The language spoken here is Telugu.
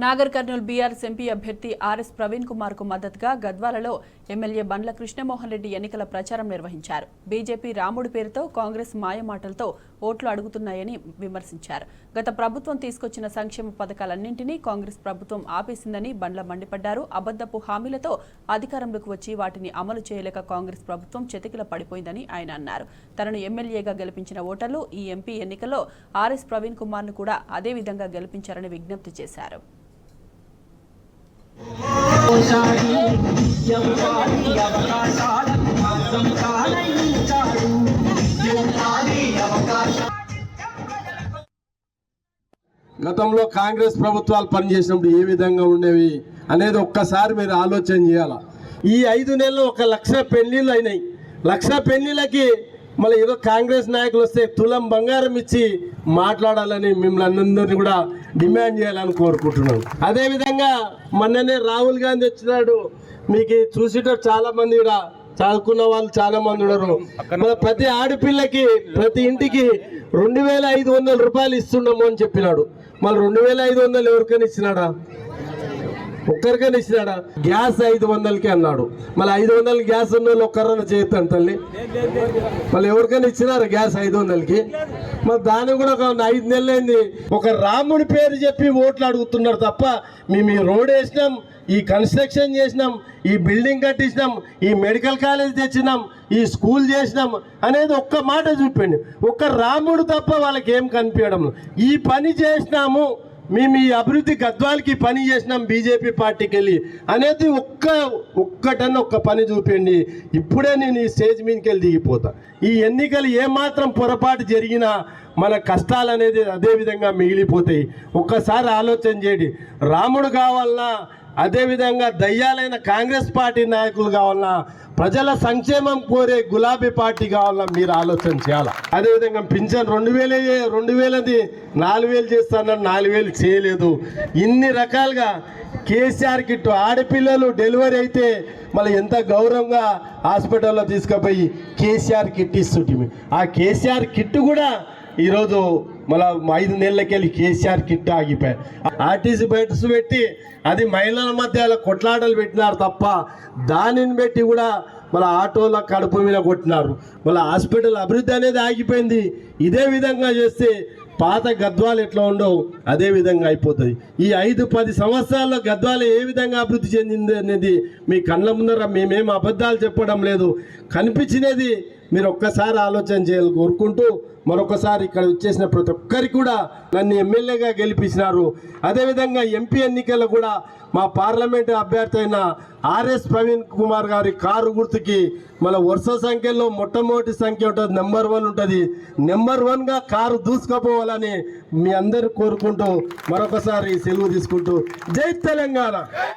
నాగర్ కర్నూల్ బీఆర్ఎస్ ఎంపీ అభ్యర్థి ఆర్ఎస్ ప్రవీణ్ కుమార్ కు మద్దతుగా గద్వాలలో ఎమ్మెల్యే బండ్ల కృష్ణమోహన్ రెడ్డి ఎన్నికల ప్రచారం నిర్వహించారు. బీజేపీ రాముడి పేరుతో కాంగ్రెస్ మాయమాటలతో ఓట్లు అడుగుతున్నాయని విమర్శించారు. గత ప్రభుత్వం తీసుకొచ్చిన సంక్షేమ పథకాలన్నింటినీ కాంగ్రెస్ ప్రభుత్వం ఆపేసిందని బండ్ల మండిపడ్డారు. అబద్దపు హామీలతో అధికారంలోకి వచ్చి వాటిని అమలు చేయలేక కాంగ్రెస్ ప్రభుత్వం చతికిల పడిపోయిందని ఆయన అన్నారు. తనను ఎమ్మెల్యేగా గెలిపించిన ఓటర్లు ఈ ఎంపీ ఎన్నికల్లో ఆర్ఎస్ ప్రవీణ్ కుమార్ ను కూడా అదే విధంగా గెలిపించారని విజ్ఞప్తి చేశారు. గతంలో కాంగ్రెస్ ప్రభుత్వాలు పనిచేసినప్పుడు ఏ విధంగా ఉండేవి అనేది ఒక్కసారి మీరు ఆలోచన చేయాలి. ఈ 5 నెలలు 1,00,000 పెళ్లిళ్ళు అయినాయి. 1,00,000 పెళ్లిళ్ళకి మళ్ళీ ఏదో కాంగ్రెస్ నాయకులు వస్తే తులం బంగారం ఇచ్చి మాట్లాడాలని మిమ్మల్ని అందరినీ కూడా డిమాండ్ చేయాలని కోరుకుంటున్నాను. అదేవిధంగా మొన్ననే రాహుల్ గాంధీ వచ్చినాడు. మీకు చూసేటప్పుడు చాలా మంది కూడా చదువుకున్న వాళ్ళు చాలా మంది ఉన్నారు. ప్రతి ఆడపిల్లకి ప్రతి ఇంటికి 2,500 రూపాయలు ఇస్తున్నాము అని చెప్పినాడు. మళ్ళీ 2,500 ఎవరికైనా ఇచ్చినాడా? ఒక్కరికైనా ఇచ్చినాడా? గ్యాస్ 500కి అన్నాడు. మళ్ళీ 500 గ్యాస్ ఉన్న వాళ్ళు ఒక్కరన్నా చేయొద్దాను తల్లి. మళ్ళీ ఎవరికైనా ఇచ్చినారా గ్యాస్ 500కి? మరి దాన్ని కూడా ఒక 5 నెలలైంది. ఒక రాముడి పేరు చెప్పి ఓట్లు అడుగుతున్నారు తప్ప మేము ఈ రోడ్ వేసినాం, ఈ కన్స్ట్రక్షన్ చేసినాం, ఈ బిల్డింగ్ కట్టించినాం, ఈ మెడికల్ కాలేజ్ తెచ్చినాం, ఈ స్కూల్ చేసినాం అనేది ఒక్క మాట చూపండి. ఒక్క రాముడు తప్ప వాళ్ళకి ఏం కనిపించడం. ఈ పని చేసినాము, మేము ఈ అభివృద్ధి గద్వాలకి పని చేసినాం బీజేపీ పార్టీకి వెళ్ళి అనేది ఒక్క పని చూపండి. ఇప్పుడే నేను ఈ స్టేజ్ మీదకి వెళ్ళి దిగిపోతా. ఈ ఎన్నికలు ఏమాత్రం పొరపాటు జరిగినా మన కష్టాలు అనేది అదే విధంగా మిగిలిపోతాయి. ఒక్కసారి ఆలోచన చేయండి. రాముడు కావాలన్నా, అదేవిధంగా దయ్యాలైన కాంగ్రెస్ పార్టీ నాయకులు కావాలన్నా, ప్రజల సంక్షేమం కోరే గులాబీ పార్టీ కావాలన్నా మీరు ఆలోచన చేయాలి. అదేవిధంగా పింఛన్ 2,000ది 4,000 చేస్తానని 4,000 చేయలేదు. ఇన్ని రకాలుగా కేసీఆర్ కిట్, ఆడపిల్లలు డెలివరీ అయితే మళ్ళీ ఎంత గౌరవంగా హాస్పిటల్లో తీసుకుపోయి కేసీఆర్ కిట్ ఇస్తుంటే ఆ కేసీఆర్ కిట్ కూడా ఈరోజు మళ్ళీ 5 నెలలకెళ్ళి కేసీఆర్ కిట్ ఆగిపోయాయి. ఆర్టీసీ బయటసు పెట్టి అది మహిళల మధ్య కొట్లాటలు పెట్టినారు తప్ప దానిని పెట్టి కూడా మళ్ళీ ఆటోల కడుపు మీద కొట్టినారు. మళ్ళీ హాస్పిటల్ అభివృద్ధి అనేది ఆగిపోయింది. ఇదే విధంగా చేస్తే పాత గద్వాలు ఎట్లా ఉండవు అదే విధంగా అయిపోతుంది. ఈ 5-10 సంవత్సరాల్లో గద్వాలు ఏ విధంగా అభివృద్ధి చెందింది అనేది మీ కళ్ళ ముందర మేమేం అబద్ధాలు చెప్పడం లేదు, కనిపించినది మీరు ఒక్కసారి ఆలోచన చేయాలి కోరుకుంటూ మరొకసారి ఇక్కడ వచ్చేసిన ప్రతి ఒక్కరికి కూడా నన్ను ఎమ్మెల్యేగా గెలిపించినారు. అదేవిధంగా ఎంపీ ఎన్నికల్లో కూడా మా పార్లమెంటు అభ్యర్థి అయిన ఆర్ఎస్ ప్రవీణ్ కుమార్ గారి కారు గుర్తుకి మన వరుస సంఖ్యలో మొట్టమొదటి సంఖ్య ఉంటుంది, నెంబర్ 1 ఉంటుంది. నెంబర్ 1గా కారు దూసుకుపోవాలని మీ అందరూ కోరుకుంటూ మరొకసారి సెలవు తీసుకుంటూ జై తెలంగాణ.